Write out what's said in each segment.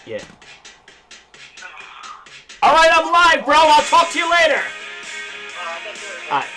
Yeah. All right, I'm live, bro. I'll talk to you later. All right.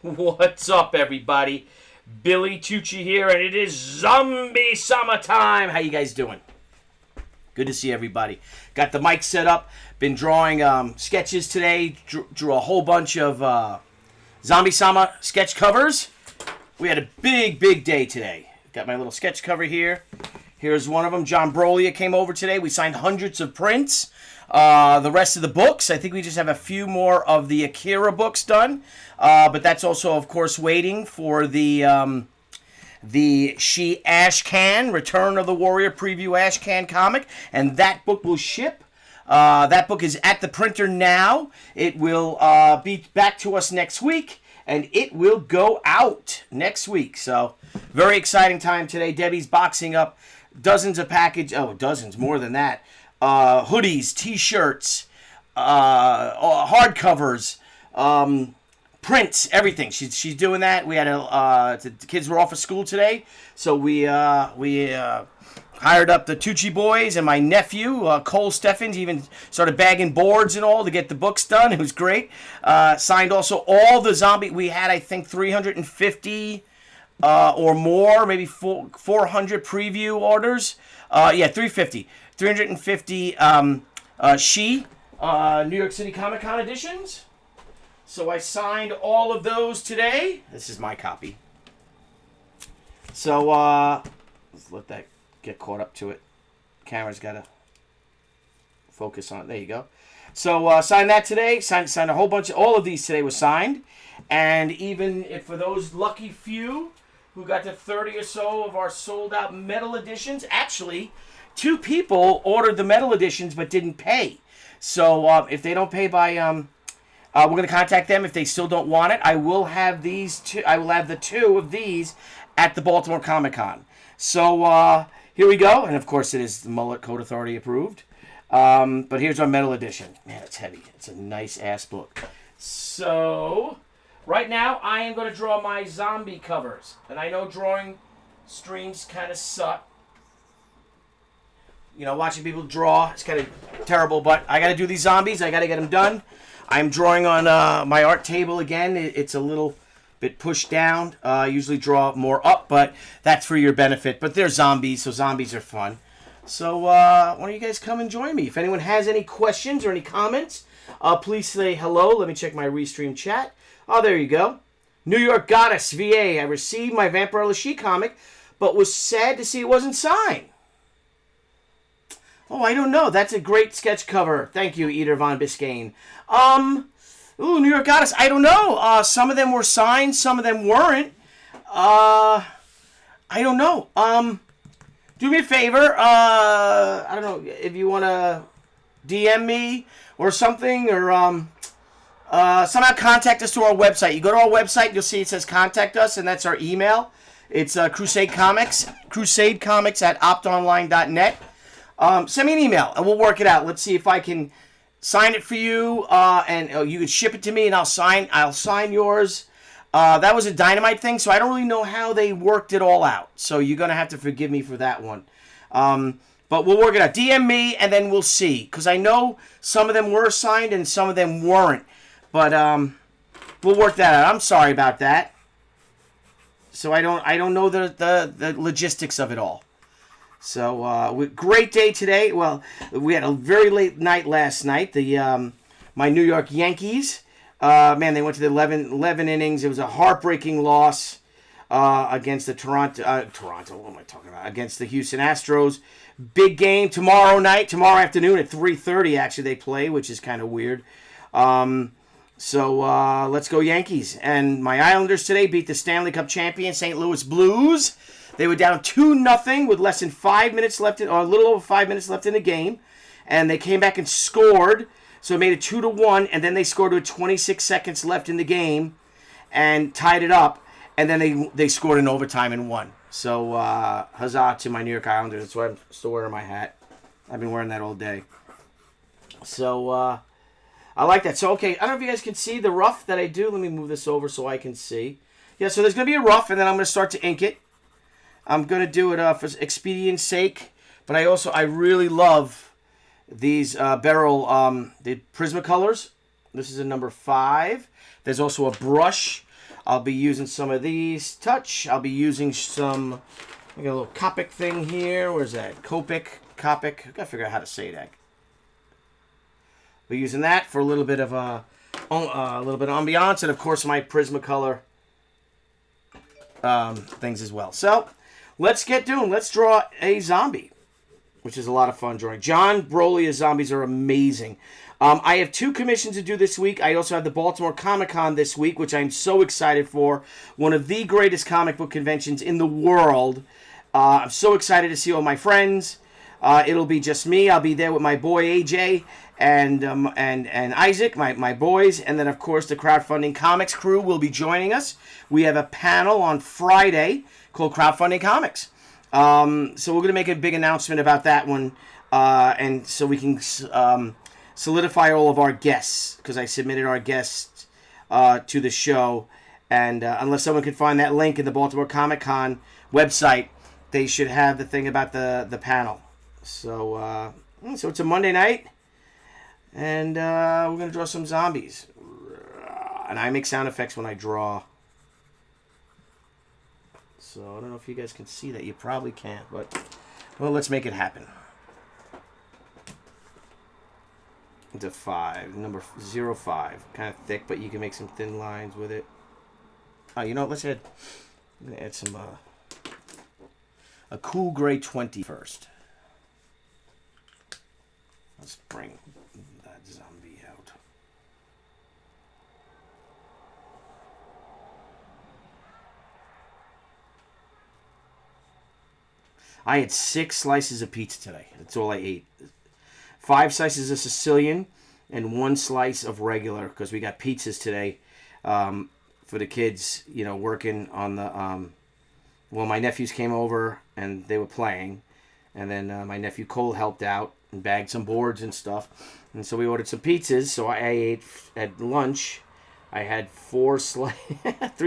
What's up, everybody? Billy Tucci here, and it is Zombie Summertime. How you guys doing? Good to see everybody. Got the mic set up. Been drawing sketches today. Drew a whole bunch of Zombie Summer sketch covers. We had a big day today. Got my little sketch cover here. Here's one of them. John Brolia came over today. We signed hundreds of prints. The rest of the books, I think we just have a few more of the Akira books done. But that's also, of course, waiting for the She Ashcan, Return of the Warrior Preview Ashcan comic. And that book will ship. That book is at the printer now. It will be back to us next week. And it will go out next week. So, very exciting time today. Debbie's boxing up dozens of dozens, more than that. Hoodies, T-shirts, hardcovers, prints, everything. She's doing that. We had the kids were off of school today, so we hired up the Tucci boys and my nephew Cole Steffens. Even started bagging boards and all to get the books done. It was great. Signed also all the zombie. We had I think 350 or more, maybe 400 preview orders. 350. 350 New York City Comic Con editions. So I signed all of those today. This is my copy. So let's let that get caught up to it. Camera's got to focus on it. There you go. So signed that today. Signed a whole bunch. All of these today was signed. And even if for those lucky few who got to 30 or so of our sold out metal editions, actually 2 people ordered the metal editions but didn't pay. So if they don't pay by we're going to contact them if they still don't want it. I will have these two. I will have the 2 of these at the Baltimore Comic Con. So here we go, and of course it is the Mullet Code Authority approved. But here's our metal edition. Man, it's heavy. It's a nice ass book. So right now I am going to draw my zombie covers, and I know drawing streams kind of suck. You know, watching people draw is kind of terrible, but I got to do these zombies. I got to get them done. I'm drawing on my art table again. It's a little bit pushed down. I usually draw more up, but that's for your benefit. But they're zombies, so zombies are fun. So why don't you guys come and join me? If anyone has any questions or any comments, please say hello. Let me check my Restream chat. Oh, there you go. New York Goddess, VA. I received my Vampire Lachey comic, but was sad to see it wasn't signed. Oh, I don't know. That's a great sketch cover. Thank you, Eater Von Biscayne. New York Goddess. I don't know. Some of them were signed. Some of them weren't. I don't know. Do me a favor. I don't know if you want to DM me or something, or somehow contact us to our website. You go to our website, you'll see it says contact us, and that's our email. It's Crusade Comics at optonline.net. Send me an email and we'll work it out. Let's see if I can sign it for you, and you can ship it to me, and I'll sign yours. That was a Dynamite thing, so I don't really know how they worked it all out. So you're gonna have to forgive me for that one. But we'll work it out. DM me, and then we'll see, because I know some of them were signed and some of them weren't. But we'll work that out. I'm sorry about that. So I don't know the logistics of it all. So, great day today. Well, we had a very late night last night. My New York Yankees, man, they went to the 11 innings. It was a heartbreaking loss against the Toronto, what am I talking about? Against the Houston Astros. Big game tomorrow afternoon at 3:30, actually, they play, which is kind of weird. So, let's go Yankees. And my Islanders today beat the Stanley Cup champion St. Louis Blues. They were down 2-0 with less than 5 minutes left, or a little over 5 minutes left in the game, and they came back and scored. So it made it 2-1, and then they scored with 26 seconds left in the game, and tied it up. And then they scored in overtime and won. So huzzah to my New York Islanders. That's why I'm still wearing my hat. I've been wearing that all day. So I like that. So okay, I don't know if you guys can see the rough that I do. Let me move this over so I can see. Yeah, so there's gonna be a rough, and then I'm gonna start to ink it. I'm going to do it for expedience sake, but I really love these Beryl, the Prismacolors. This is a number 5. There's also a brush. I'll be using some of these. I'll be using some, I got a little Copic thing here. Where's that? Copic. I got to figure out how to say that. We're using that for a little bit of ambiance, and of course my Prismacolor things as well. So let's get doing. Let's draw a zombie, which is a lot of fun drawing. John Brolia's zombies are amazing. I have 2 commissions to do this week. I also have the Baltimore Comic Con this week, which I'm so excited for. One of the greatest comic book conventions in the world. I'm so excited to see all my friends. It'll be just me. I'll be there with my boy AJ and Isaac, my boys, and then of course the crowdfunding comics crew will be joining us. We have a panel on Friday called Crowdfunding Comics. So we're going to make a big announcement about that one, and so we can solidify all of our guests, because I submitted our guests to the show. And unless someone can find that link in the Baltimore Comic Con website, they should have the thing about the panel. So it's a Monday night, and we're going to draw some zombies. And I make sound effects when I draw. So I don't know if you guys can see that. You probably can't, but well, let's make it happen. It's a 5, number 05. Kind of thick, but you can make some thin lines with it. Oh, you know what? Let's add. I'm gonna add some a cool gray 20 first. Let's bring that zombie out. I had 6 slices of pizza today. That's all I ate. 5 slices of Sicilian and 1 slice of regular, because we got pizzas today for the kids, working on the... well, my nephews came over and they were playing. And then my nephew Cole helped out and bagged some boards and stuff. And so we ordered some pizzas. So I ate at lunch. I had 3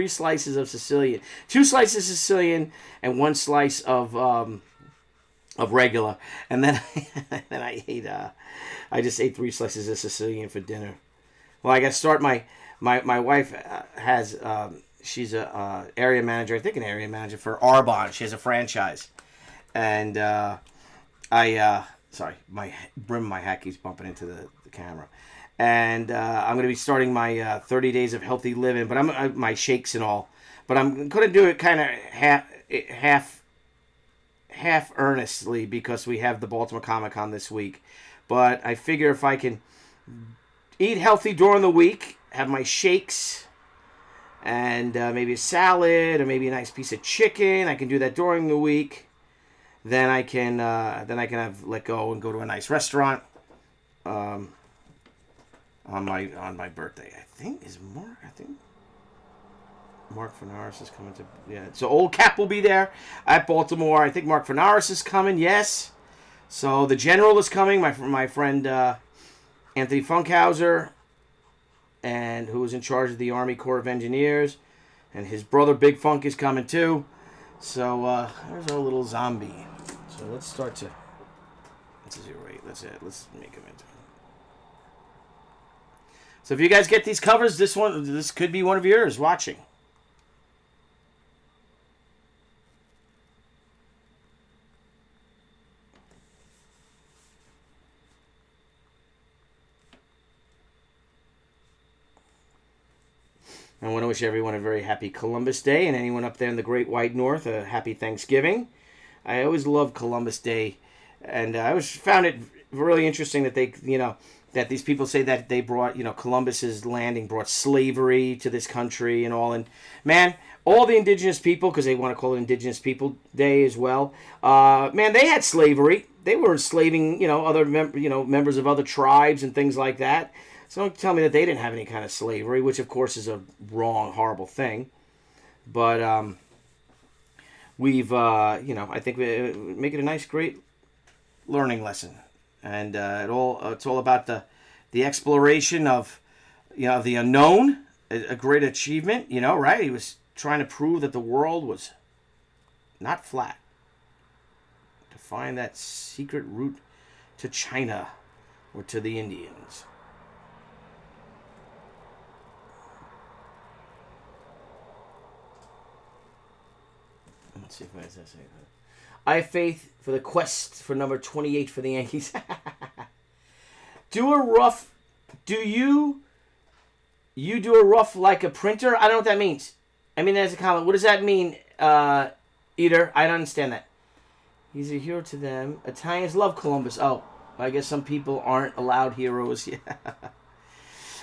slices of Sicilian. 2 slices of Sicilian and 1 slice of regular. And then I ate... I just ate 3 slices of Sicilian for dinner. Well, I got to start my wife has... she's a area manager, I think an area manager for Arbonne. She has a franchise. And sorry, my brim of my hat keeps bumping into the camera. And I'm going to be starting my 30 days of healthy living, but my shakes and all. But I'm going to do it kind of half earnestly because we have the Baltimore Comic Con this week. But I figure if I can eat healthy during the week, have my shakes, and maybe a salad or maybe a nice piece of chicken, I can do that during the week. Then I can let go and go to a nice restaurant on my birthday. I think Mark Fanaris is coming to, yeah. So Old Cap will be there at Baltimore. I think Mark Fanaris is coming. Yes. So the General is coming. My friend Anthony Funkhauser, and who was in charge of the Army Corps of Engineers, and his brother Big Funk is coming too. So there's our little zombie. So let's start to. Let's 08. Let's make him into. So if you guys get these covers, this could be one of yours watching. I want to wish everyone a very happy Columbus Day, and anyone up there in the Great White North a happy Thanksgiving. I always love Columbus Day, and I always found it really interesting that that these people say that they brought, Columbus's landing brought slavery to this country and all. And man, all the indigenous people, because they want to call it Indigenous People Day as well. Man, they had slavery. They were enslaving, other members of other tribes and things like that. So don't tell me that they didn't have any kind of slavery, which of course is a wrong, horrible thing. But we've, I think we make it a nice, great learning lesson, and it's all about the exploration of, the unknown, a great achievement, right? He was trying to prove that the world was not flat, to find that secret route to China or to the Indians. Let's see if I say that. I have faith for the quest for number 28 for the Yankees. Do you do a rough like a printer? I don't know what that means. I mean, there's a comment. What does that mean, Eater? I don't understand that. He's a hero to them. Italians love Columbus. Oh, I guess some people aren't allowed heroes. Yeah.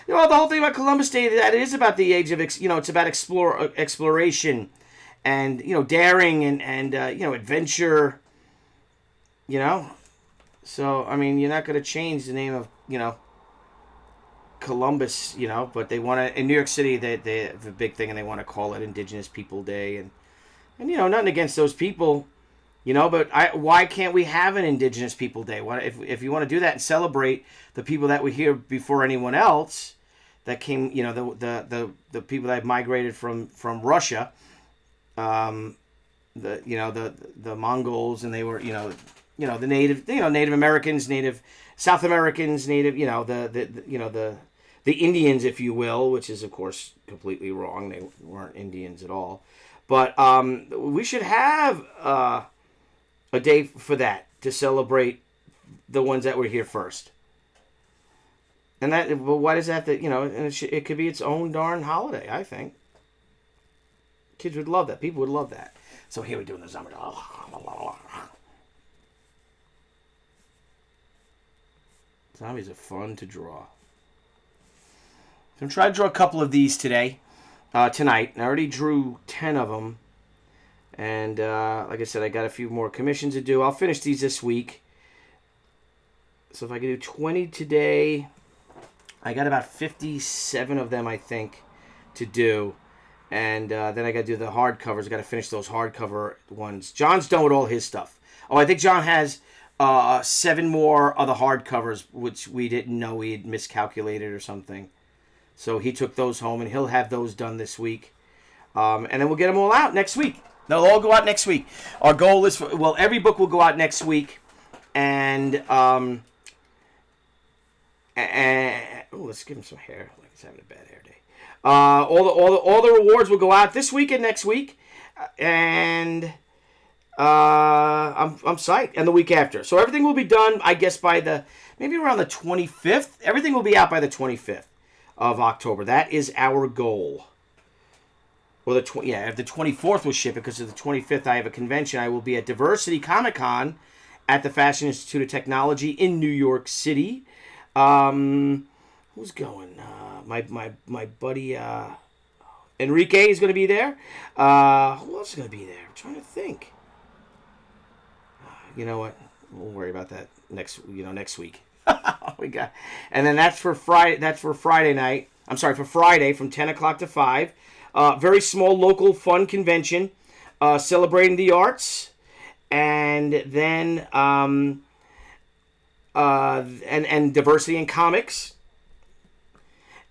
The whole thing about Columbus Day, that it is about the age of, it's about exploration. And, daring and adventure, So, I mean, you're not going to change the name of, Columbus, but they want to, in New York City, they have a big thing and they want to call it Indigenous People Day. And nothing against those people, but why can't we have an Indigenous People Day? If you want to do that and celebrate the people that were here before anyone else, that came, the people that migrated from Russia, the Mongols, and they were, the Native Americans, Native South Americans, Native, the Indians, if you will, which is of course completely wrong. They weren't Indians at all. But we should have a day for that, to celebrate the ones that were here first. And that, well, why does that? It could be its own darn holiday. I think kids would love that. People would love that. So here we're doing the summer. Zombies are fun to draw. So I'm trying to draw a couple of these tonight. I already drew 10 of them. And like I said, I got a few more commissions to do. I'll finish these this week. So if I can do 20 today, I got about 57 of them, I think, to do. And then I got to do the hardcovers. I got to finish those hardcover ones. John's done with all his stuff. Oh, I think John has 7 more of the hardcovers, which we didn't know. We had miscalculated or something. So he took those home, and he'll have those done this week. And then we'll get them all out next week. They'll all go out next week. Our goal is, every book will go out next week. And let's give him some hair. Like he's having a bad hair day. All the rewards will go out this week and next week. And I'm psyched. And the week after. So everything will be done, I guess, by maybe around the 25th. Everything will be out by the 25th of October. That is our goal. Or the 24th will ship it, because of the 25th I have a convention. I will be at Diversity Comic Con at the Fashion Institute of Technology in New York City. Who's going? My buddy Enrique is going to be there. Who else is going to be there? I'm trying to think. You know what? We'll worry about that next week. And then that's for Friday. That's for Friday night. I'm sorry, for Friday from 10 o'clock to 5. Very small, local, fun convention, celebrating the arts, and then and diversity in comics.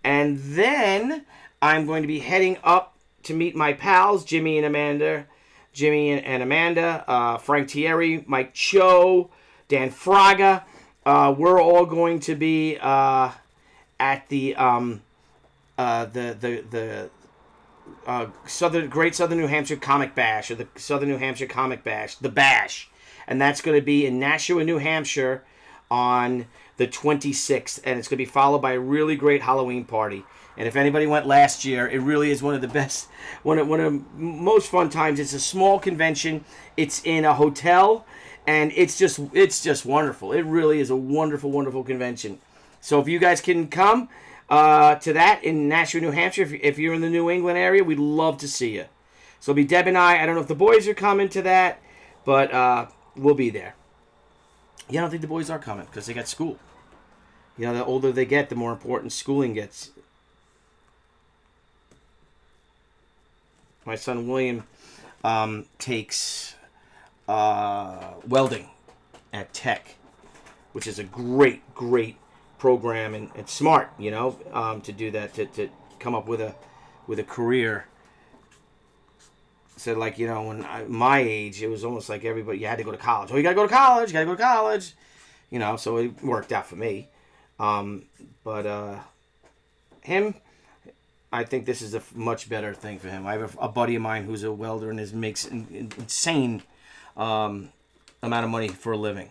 And then I'm going to be heading up to meet my pals, Jimmy and Amanda, Frank Thierry, Mike Cho, Dan Fraga. We're all going to be at the Great Southern New Hampshire Comic Bash, or the Southern New Hampshire Comic Bash, the Bash, and that's going to be in Nashua, New Hampshire, on the 26th, and it's going to be followed by a really great Halloween party. And if anybody went last year, it really is one of the best, one of the most fun times. It's a small convention. It's in a hotel, and it's just wonderful. It really is a wonderful, wonderful convention. So if you guys can come to that in Nashua, New Hampshire, if you're in the New England area, we'd love to see you. So it'll be Deb and I. I don't know if the boys are coming to that, but we'll be there. Yeah, I don't think the boys are coming because they got school. The older they get, the more important schooling gets. My son William takes welding at Tech, which is a great program, and it's smart, to do that, to come up with a career. So when my age, it was almost like everybody, you had to go to college. Oh, you got to go to college. So it worked out for me. But him, I think this is a much better thing for him. I have a buddy of mine who's a welder and makes an insane amount of money for a living.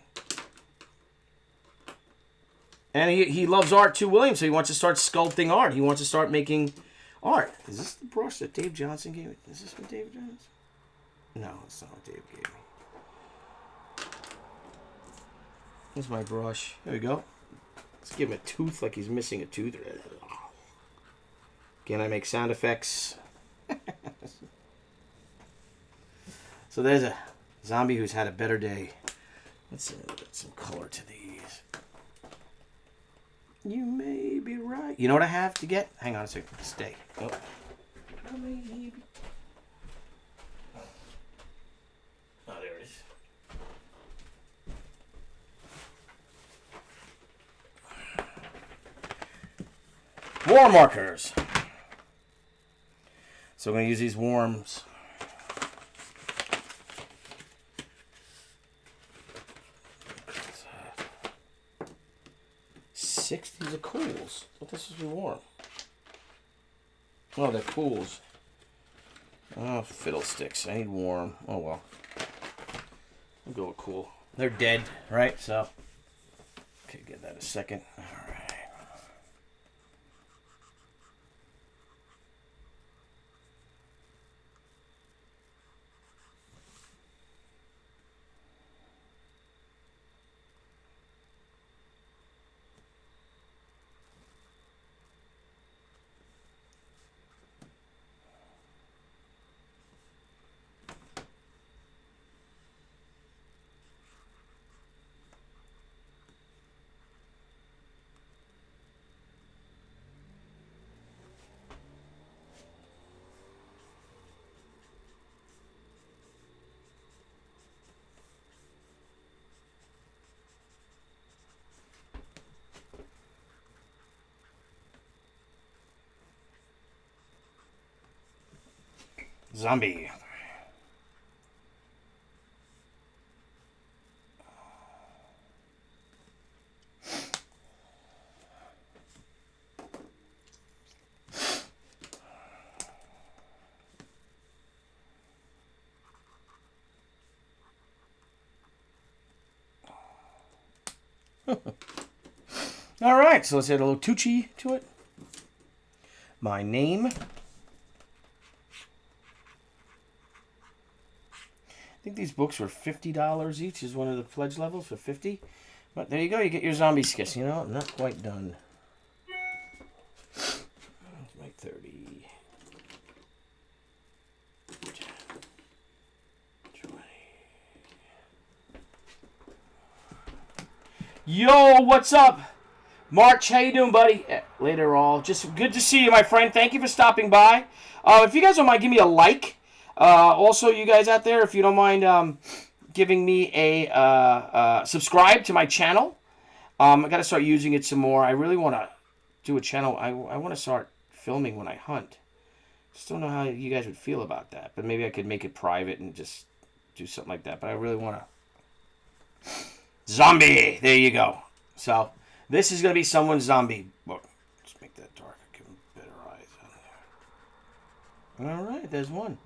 And he loves art too, William, so he wants to start sculpting art. He wants to start making art. Is this the brush that Dave Johnson gave me? Is this what Dave Johnson? No, it's not what Dave gave me. Here's my brush. There we go. Let's give him a tooth like he's missing a tooth. Again, I make sound effects. So there's a zombie who's had a better day. Let's add some color to these. You may be right. You know what I have to get? Hang on a second. Stay. Oh. Oh, there it is. Worm markers. So I'm going to use these worms. These are cools. What this is warm? Oh, they're cools. Oh, fiddlesticks. I need warm. Oh well. I'll go with cool. They're dead, right? So, okay, give that a second. All right. Zombie. All right, so let's add a little Tucci to it. My name. I think these books were $50 each. Is one of the pledge levels for $50. But there you go. You get your zombie skits. You know, I'm not quite done. Let's make 30. 20. Yo, what's up? March, how you doing, buddy? Later all. Just good to see you, my friend. Thank you for stopping by. If you guys don't mind, give me a like. Also, you guys out there, if you don't mind giving me a subscribe to my channel. I got to start using it some more. I really want to do a channel. I want to start filming when I hunt. Just don't know how you guys would feel about that. But maybe I could make it private and just do something like that. But I really want to. Zombie! There you go. So, this is going to be someone's zombie book. Let's make that darker. Give him better eyes on there. All right, there's one.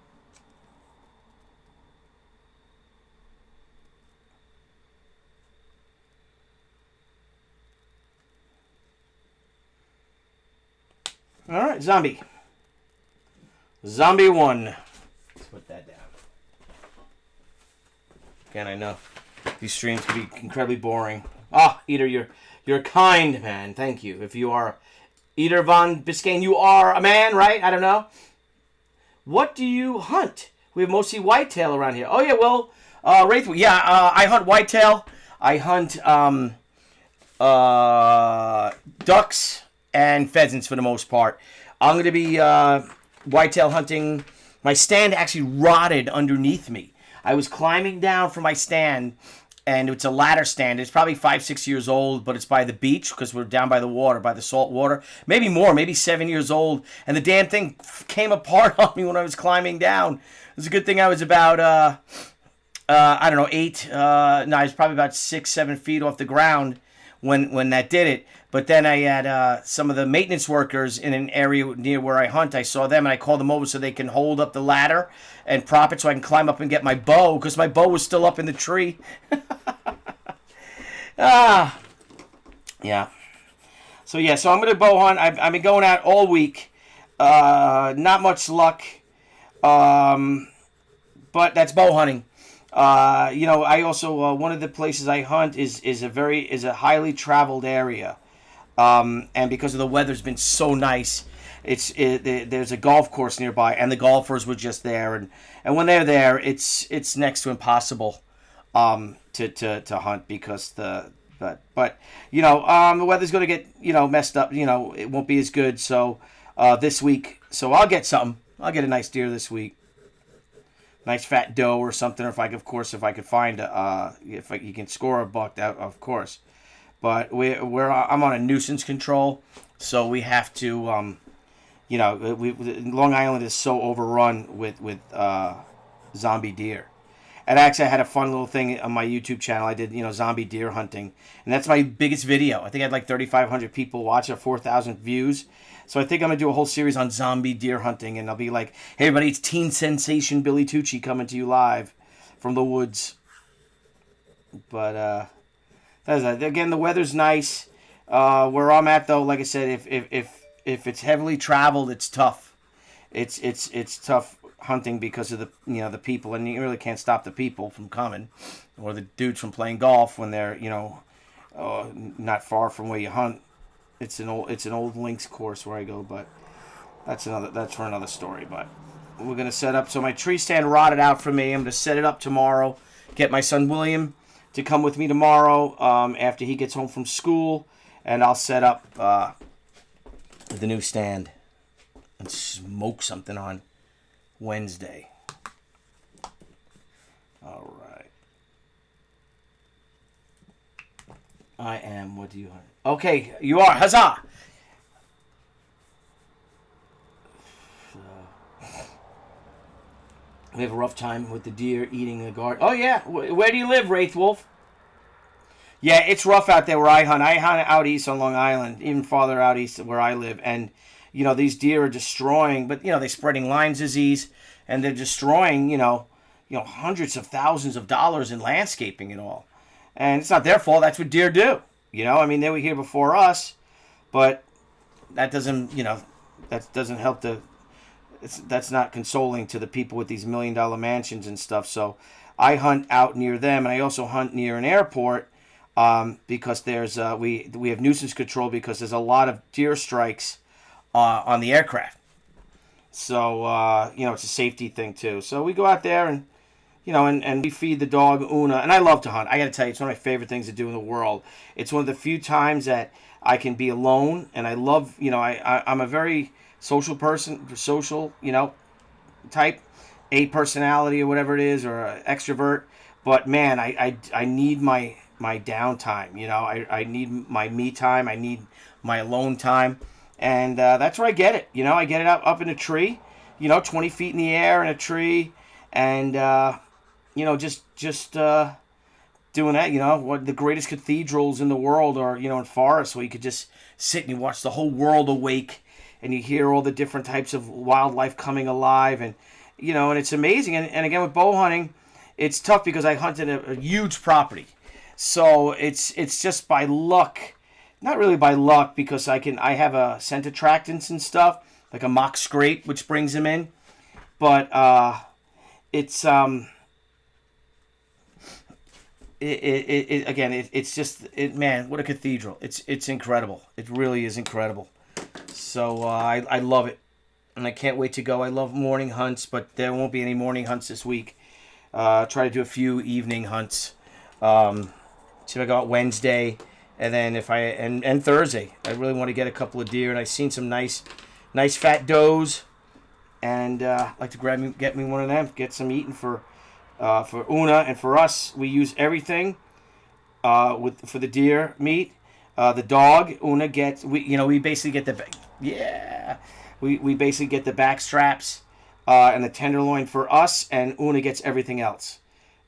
All right, zombie. Zombie 1. Let's put that down. Again, I know these streams can be incredibly boring. Ah, Eater, you're kind, man. Thank you. If you are Eater von Biscayne, you are a man, right? I don't know. What do you hunt? We have mostly whitetail around here. Oh, yeah, well, Wraith, yeah, I hunt whitetail. I hunt ducks and pheasants for the most part. I'm going to be whitetail hunting. My stand actually rotted underneath me. I was climbing down from my stand, and it's a ladder stand. It's probably 5-6 years old, but it's by the beach because we're down by the water, by the salt water. Maybe more, maybe 7 years old. And the damn thing came apart on me when I was climbing down. It was a good thing I was about, I don't know, 8. No, I was probably about 6-7 feet off the ground when that did it. But then I had some of the maintenance workers in an area near where I hunt. I saw them, and I called them over so they can hold up the ladder and prop it so I can climb up and get my bow, because my bow was still up in the tree. Yeah. So I'm going to bow hunt. I've been going out all week. Not much luck. But that's bow hunting. I also one of the places I hunt is a highly traveled area. And because of the weather's been so nice, there's a golf course nearby, and the golfers were just there, and when they're there, it's next to impossible to hunt because the weather's going to get messed up. It won't be as good. So this week, I'll get something. I'll get a nice deer this week, nice fat doe or something. Or if I could find you can score a buck, that of course. But I'm on a nuisance control So we have to, Long Island is so overrun with zombie deer. And actually, I had a fun little thing on my YouTube channel. I did, zombie deer hunting, and that's my biggest video. I think I had like 3,500 people watch it, 4,000 views. So I think I'm gonna do a whole series on zombie deer hunting, and I'll be like, "Hey, everybody, it's teen sensation Billy Tucci coming to you live from the woods." But again, the weather's nice. Where I'm at, though, like I said, if it's heavily traveled, it's tough. It's tough hunting because of the people, and you really can't stop the people from coming, or the dudes from playing golf when they're not far from where you hunt. It's an old links course where I go, but that's for another story. But we're gonna set up. So my tree stand rotted out for me. I'm gonna set it up tomorrow. Get my son William to come with me tomorrow after he gets home from school, and I'll set up the new stand and smoke something on Wednesday. All right. I am. What do you hunt? Okay, you are. Huzzah! We have a rough time with the deer eating the garden. Oh, yeah. Where do you live, Wraith Wolf? Yeah, it's rough out there where I hunt. I hunt out east on Long Island, even farther out east where I live. And, these deer are destroying, but, they're spreading Lyme disease, and they're destroying, hundreds of thousands of dollars in landscaping and all. And it's not their fault. That's what deer do. They were here before us, but that doesn't, that doesn't help that's not consoling to the people with these $1 million mansions and stuff. So I hunt out near them, and I also hunt near an airport because there's we have nuisance control because there's a lot of deer strikes on the aircraft. So it's a safety thing too. So we go out there and we feed the dog Una, and I love to hunt. I got to tell you, it's one of my favorite things to do in the world. It's one of the few times that I can be alone, and I love, I'm a very social person, type, A personality or whatever it is, or an extrovert. But man, I need my downtime. I need my me time. I need my alone time, and that's where I get it. I get it up in a tree, 20 feet in the air in a tree, and just doing that. What the greatest cathedrals in the world are, in forests where you could just sit and you watch the whole world awake, and you hear all the different types of wildlife coming alive, and it's amazing. And again, with bow hunting, it's tough because I hunted a huge property, so it's just by luck, not really by luck, because I have a scent attractants and stuff like a mock scrape which brings them in, but it's it's just man, what a cathedral. It's incredible. It really is incredible. So I love it, and I can't wait to go. I love morning hunts, but there won't be any morning hunts this week. Try to do a few evening hunts. See if I go out Wednesday, and then and Thursday. I really want to get a couple of deer, and I've seen some nice fat does, and I'd like to get me one of them, get some eating for Una, and for us, we use everything for the deer meat. The dog Una gets, we basically get we basically get the back straps and the tenderloin for us, and Una gets everything else.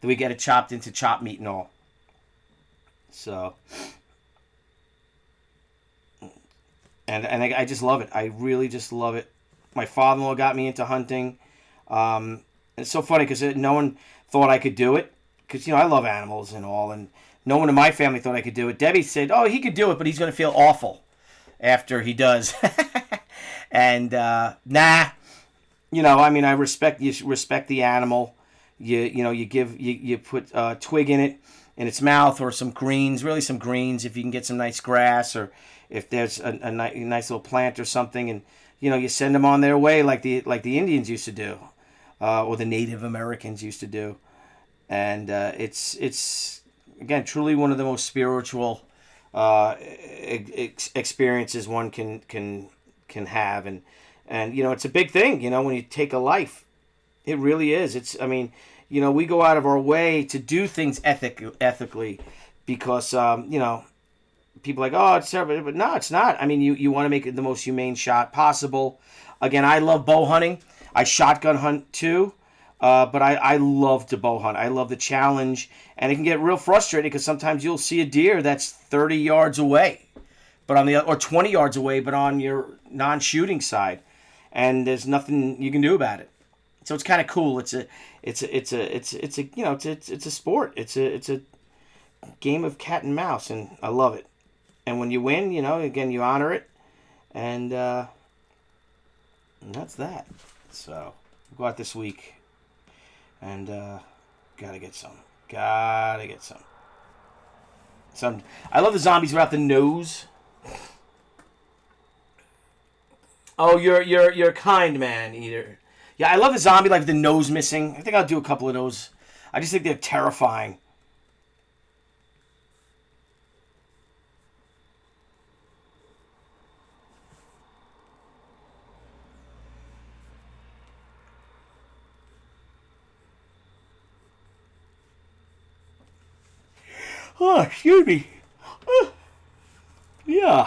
Then we get it chopped into chopped meat and all. So, and I just love it. I really just love it. My father-in-law got me into hunting. It's so funny because no one thought I could do it, because I love animals and all, and no one in my family thought I could do it. Debbie said, "Oh, he could do it, but he's going to feel awful after he does." And nah, I respect the animal. You put a twig in its mouth, or some greens, if you can get some nice grass, or if there's a nice little plant or something, and you send them on their way like the Indians used to do. Or the Native Americans used to do, and it's again truly one of the most spiritual experiences one can have, and it's a big thing. When you take a life, it really is. We go out of our way to do things ethically, because people are like, oh, it's terrible, but no, it's not. I mean, you want to make it the most humane shot possible. Again, I love bow hunting. I shotgun hunt too, but I love to bow hunt. I love the challenge, and it can get real frustrating because sometimes you'll see a deer that's 30 yards away, but on the or 20 yards away, but on your non-shooting side, and there's nothing you can do about it. So it's kind of cool. It's a sport. It's a game of cat and mouse, and I love it. And when you win, again, you honor it, and that's that. So go out this week, and gotta get some. Gotta get some. I love the zombies without the nose. Oh, you're a kind man, Eater. Yeah, I love the zombie like the nose missing. I think I'll do a couple of those. I just think they're terrifying. Oh, excuse me. Yeah.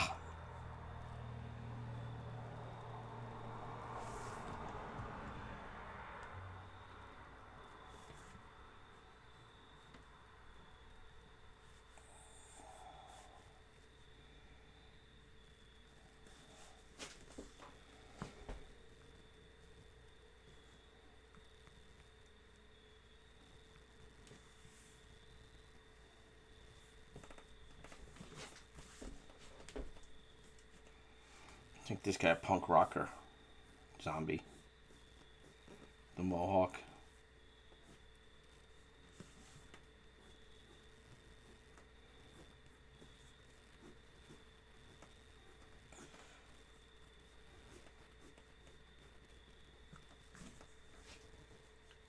I think this guy a punk rocker. Zombie. The Mohawk.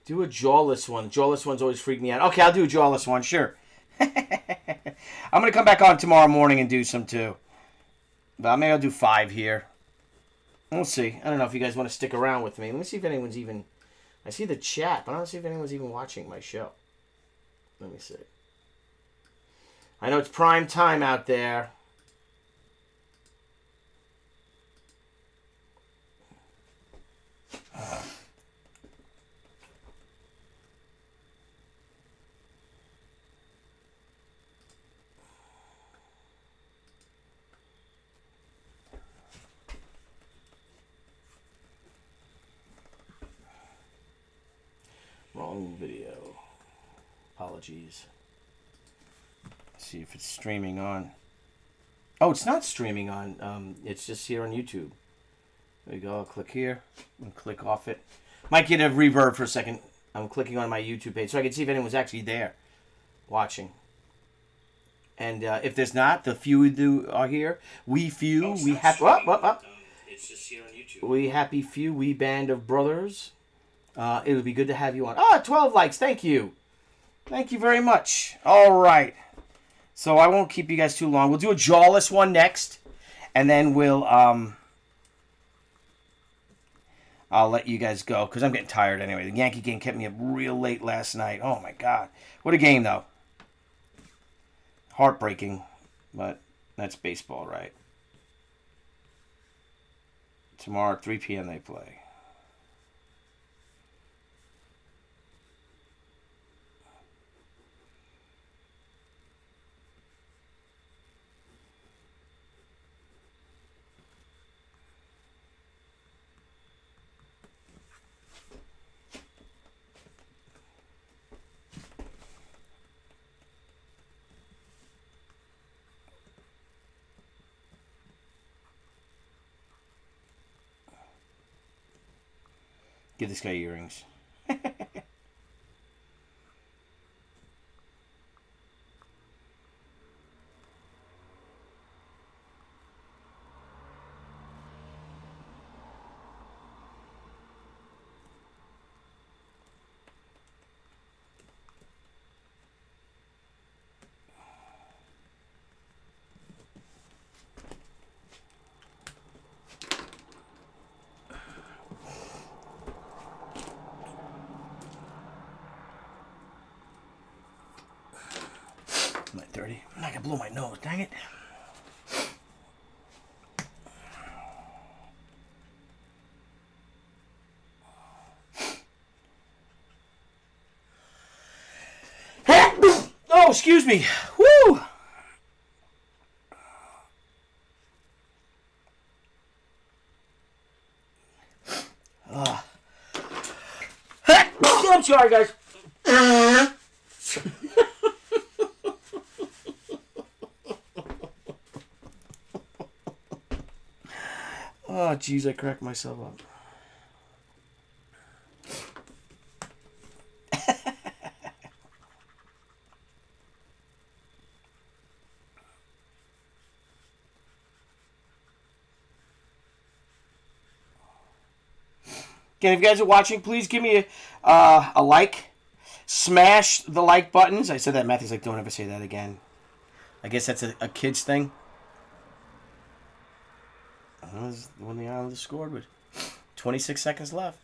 Do a jawless one. Jawless ones always freak me out. Okay, I'll do a jawless one, sure. I'm going to come back on tomorrow morning and do some too. But maybe I'll do 5 here. We'll see. I don't know if you guys want to stick around with me. Let me see if anyone's even... I see the chat, but I don't see if anyone's even watching my show. Let me see. I know it's prime time out there. Wrong video. Apologies. Let's see if it's streaming on. Oh, it's not streaming on. It's just here on YouTube. There you go. I'll click here and click off it. Might get a reverb for a second. I'm clicking on my YouTube page so I can see if anyone's actually there watching. And if there's not, the few who are here, we few, we happy. It's just here on YouTube. We happy few, we band of brothers. It would be good to have you on. 12 likes. Thank you. Thank you very much. All right. So I won't keep you guys too long. We'll do a jawless one next. And then we'll, I'll let you guys go because I'm getting tired anyway. The Yankee game kept me up real late last night. Oh, my God. What a game, though. Heartbreaking. But that's baseball, right? Tomorrow at 3 p.m. they play. Give this guy earrings. I'm at 30. I'm not gonna blow my nose, dang it. Oh, excuse me. Woo! I'm sorry, guys. Oh, jeez, I cracked myself up. Again, if you guys are watching, please give me a like. Smash the like buttons. I said that. Matthew's like, don't ever say that again. I guess that's a kid's thing. That was when the Islanders scored with 26 seconds left.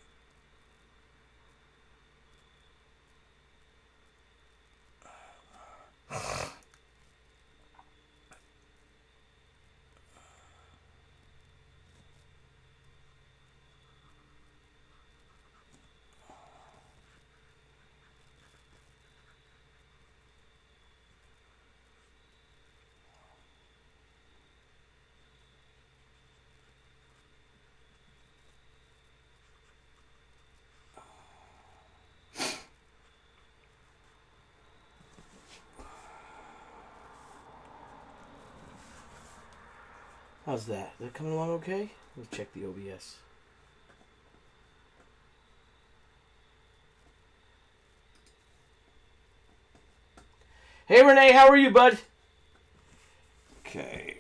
How's that? Is that coming along okay? Let's check the OBS. Hey, Renee, how are you, bud? Okay.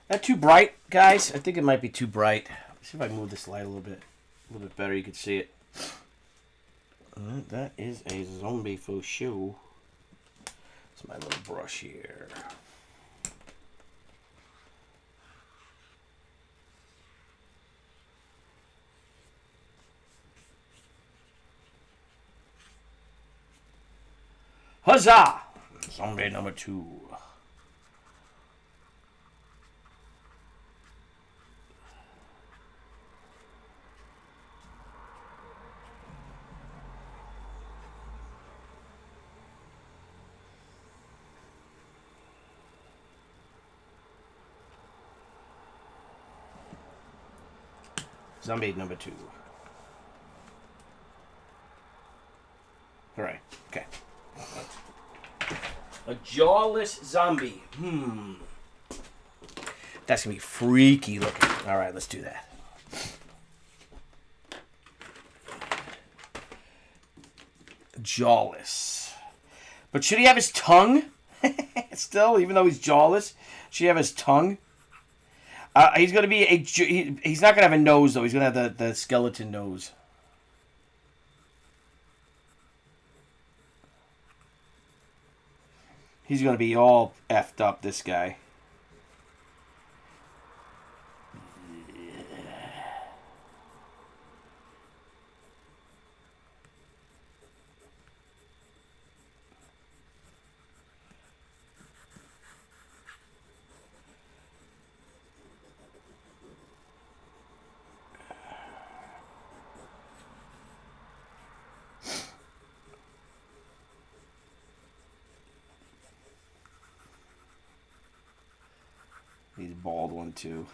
That too bright, guys? I think it might be too bright. Let's see if I can move this light a little bit better. You can see it. That is a zombie for sure. It's my little brush here. Huzzah! Zombie number 2. Zombie number 2. All right. Okay. A jawless zombie. That's going to be freaky looking. All right, let's do that. Jawless. But should he have his tongue? Still, even though he's jawless, should he have his tongue? He's going to be he's not going to have a nose, though. He's going to have the skeleton nose. He's going to be all effed up, this guy. He's a bald one, too.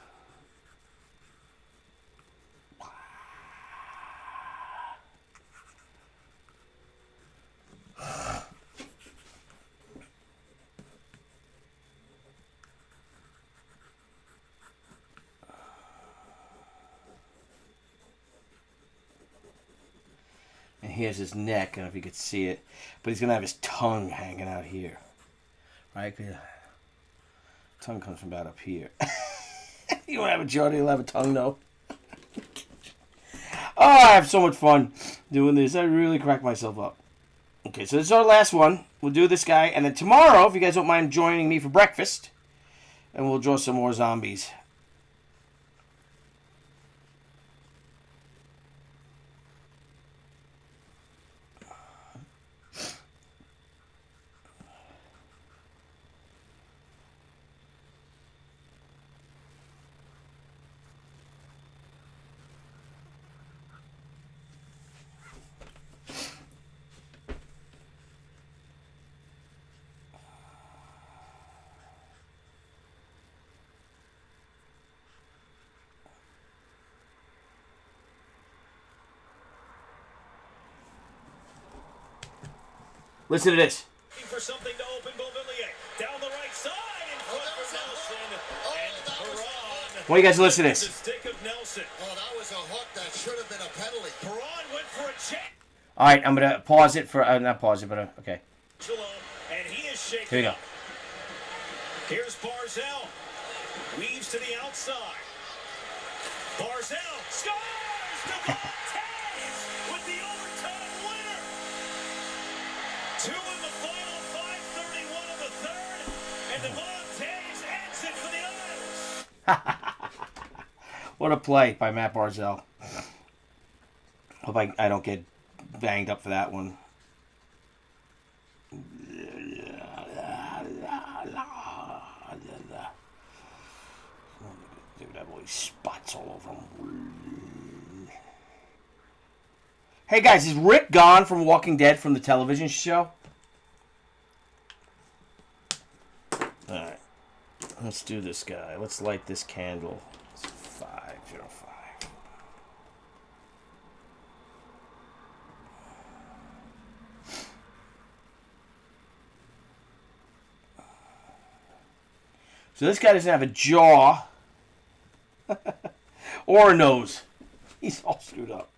And here's his neck. I don't know if you could see it. But he's going to have his tongue hanging out here. Right? Tongue comes from about up here. You won't have a jaw, you'll have a tongue, though. Oh, I have so much fun doing this. I really crack myself up. Okay, so this is our last one. We'll do this guy, and then tomorrow, if you guys don't mind joining me for breakfast, and we'll draw some more zombies. Listen to this. For something to open Beauvillier. Down the right side in front for Nelson. And Perron. What do you guys listen to this? The stick of Nelson. Oh, that was a hook that should have been a penalty. Perron went for a check. All right, I'm going to pause it for... not pause it, but... okay. And he is shaken. Here we go. Up. Here's Barzell. Weaves to the outside. Barzell scores! The Taves with the overtime winner. 2 in the final, 5:31 of the third, and Devon Taves ends it for the Islanders. What a play by Matt Barzell. Hope I don't get banged up for that one. Dude, that boy spots all over him. Hey guys, is Rick gone from Walking Dead from the television show? Alright. Let's do this guy. Let's light this candle. It's 505. So this guy doesn't have a jaw or a nose. He's all screwed up.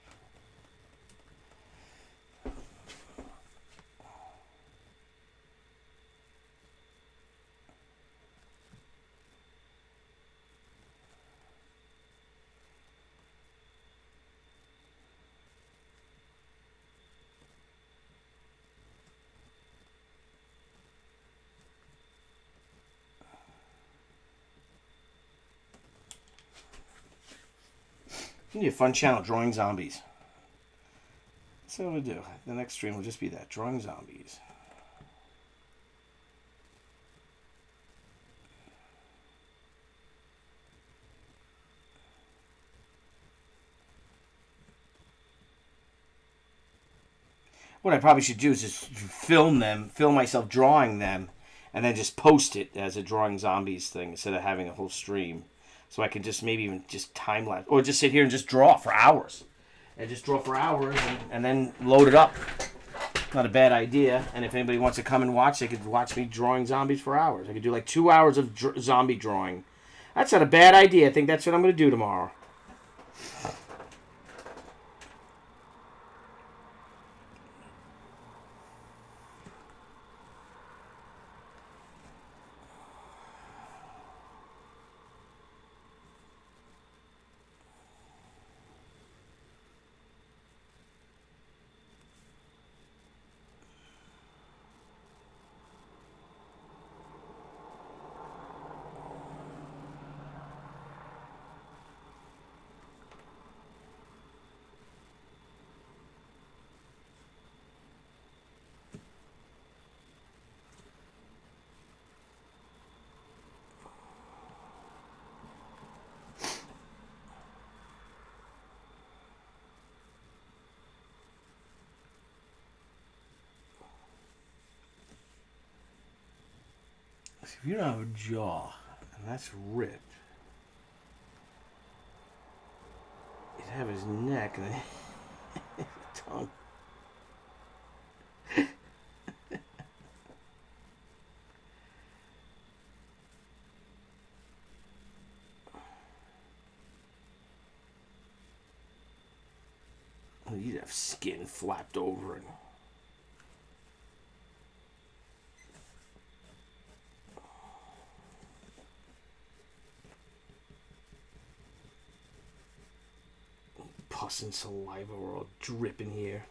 You need a fun channel, Drawing Zombies. That's what we'll do. The next stream will just be that, Drawing Zombies. What I probably should do is just film myself drawing them, and then just post it as a Drawing Zombies thing instead of having a whole stream. So I can just maybe even just time lapse, or just sit here and just draw for hours, and then load it up. Not a bad idea. And if anybody wants to come and watch, they could watch me drawing zombies for hours. I could do like 2 hours of zombie drawing. That's not a bad idea. I think that's what I'm going to do tomorrow. If you don't have a jaw, and that's ripped, you'd have his neck and his tongue. You'd have skin flapped over it. Pus and saliva were all dripping here.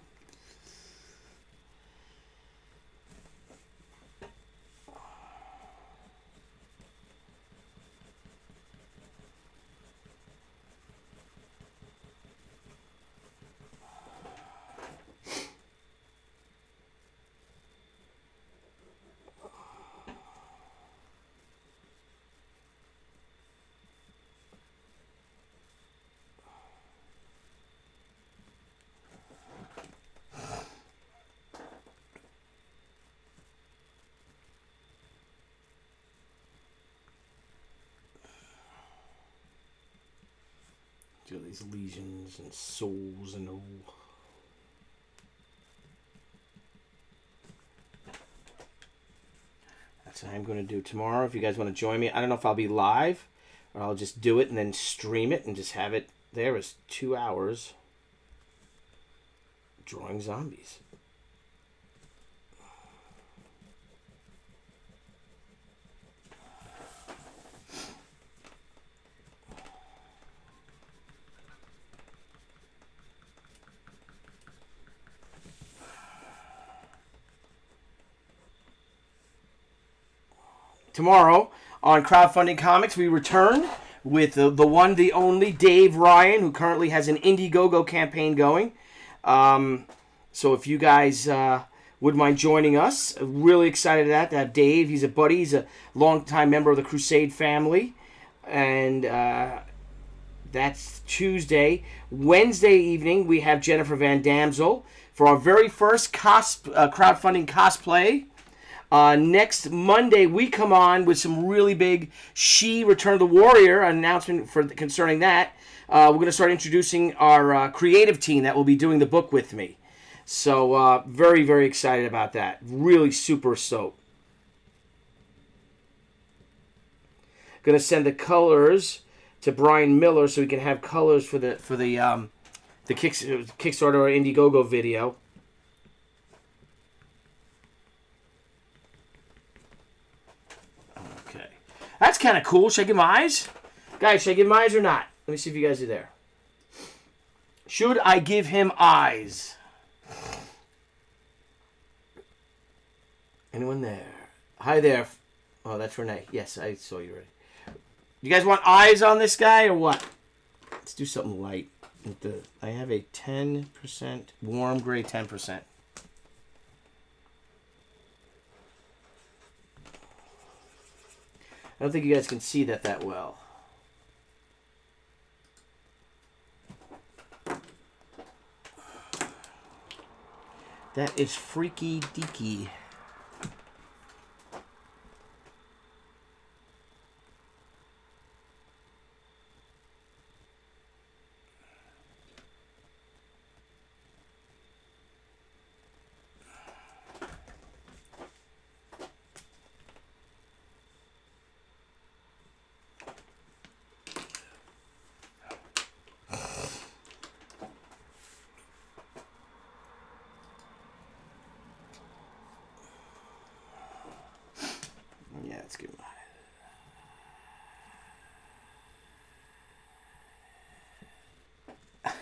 Do these lesions and souls and all. That's what I'm going to do tomorrow. If you guys want to join me, I don't know if I'll be live or I'll just do it and then stream it and just have it there as 2 hours drawing zombies. Tomorrow on Crowdfunding Comics, we return with the one, the only Dave Ryan, who currently has an Indiegogo campaign going. So if you guys would mind joining us, really excited to have Dave. He's a buddy. He's a longtime member of the Crusade family. And that's Tuesday. Wednesday evening, we have Jennifer Van Damsel for our very first crowdfunding cosplay. Next Monday, we come on with some really big She Return of the Warrior announcement concerning that. We're going to start introducing our creative team that will be doing the book with me. So very, very excited about that. Really super stoked. Going to send the colors to Brian Miller so we can have colors for the Kickstarter or Indiegogo video. That's kind of cool. Should I give him eyes? Guys, should I give him eyes or not? Let me see if you guys are there. Should I give him eyes? Anyone there? Hi there. Oh, that's Renee. Yes, I saw you already. You guys want eyes on this guy or what? Let's do something light. I have a 10% warm gray 10%. I don't think you guys can see that well. That is freaky deaky. Yeah, let's give him eyes.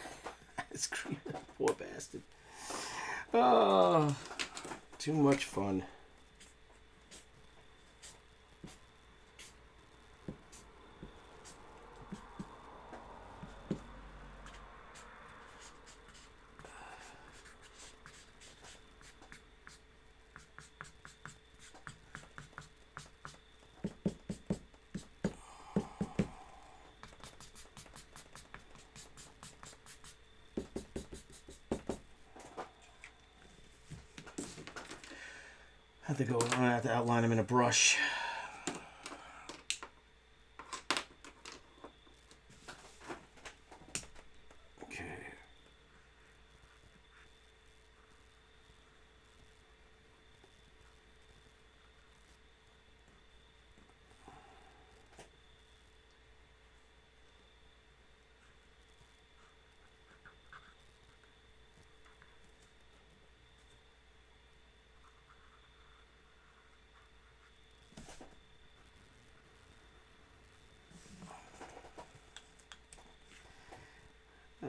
It's creepy, poor bastard. Oh, too much fun. I'm gonna have to outline him in a brush. Okay.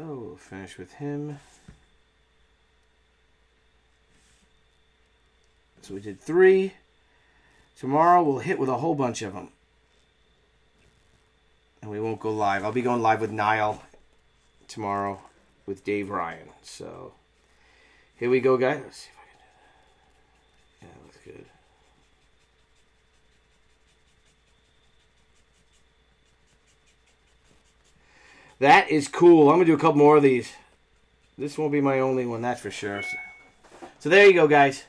Oh, we'll finish with him. So we did 3. Tomorrow we'll hit with a whole bunch of them. And we won't go live. I'll be going live with Niall tomorrow with Dave Ryan. So here we go, guys. Let's see if I can do that. Yeah, that looks good. That is cool. I'm going to do a couple more of these. This won't be my only one, that's for sure. So there you go, guys.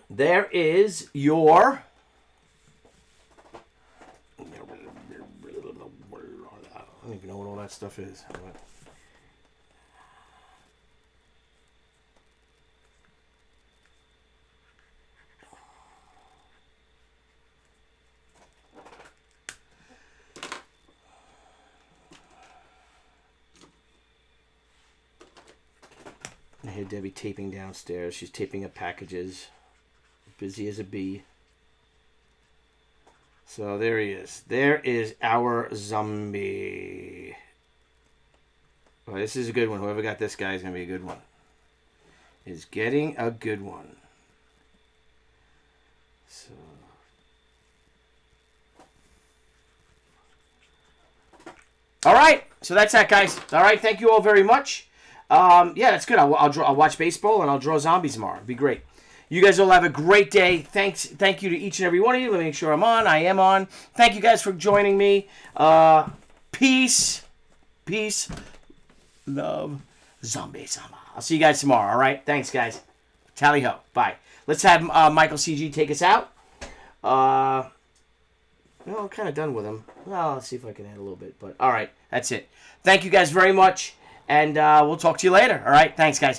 There is your... don't even know what all that stuff is. I hear Debbie taping downstairs. She's taping up packages. Busy as a bee. So there he is. There is our zombie. Oh, this is a good one. Whoever got this guy is going to be a good one. Is getting a good one. So. All right. So that's that, guys. All right. Thank you all very much. Yeah, that's good. I'll watch baseball and I'll draw zombies tomorrow. It'd be great. You guys all have a great day. Thank you to each and every one of you. Let me make sure I'm on. I am on. Thank you guys for joining me. Peace. Love. Zombie Sama. I'll see you guys tomorrow. All right. Thanks, guys. Tally ho. Bye. Let's have Michael CG take us out. Well, I'm kind of done with him. Well, let's see if I can add a little bit. But all right. That's it. Thank you guys very much. And we'll talk to you later. All right. Thanks, guys.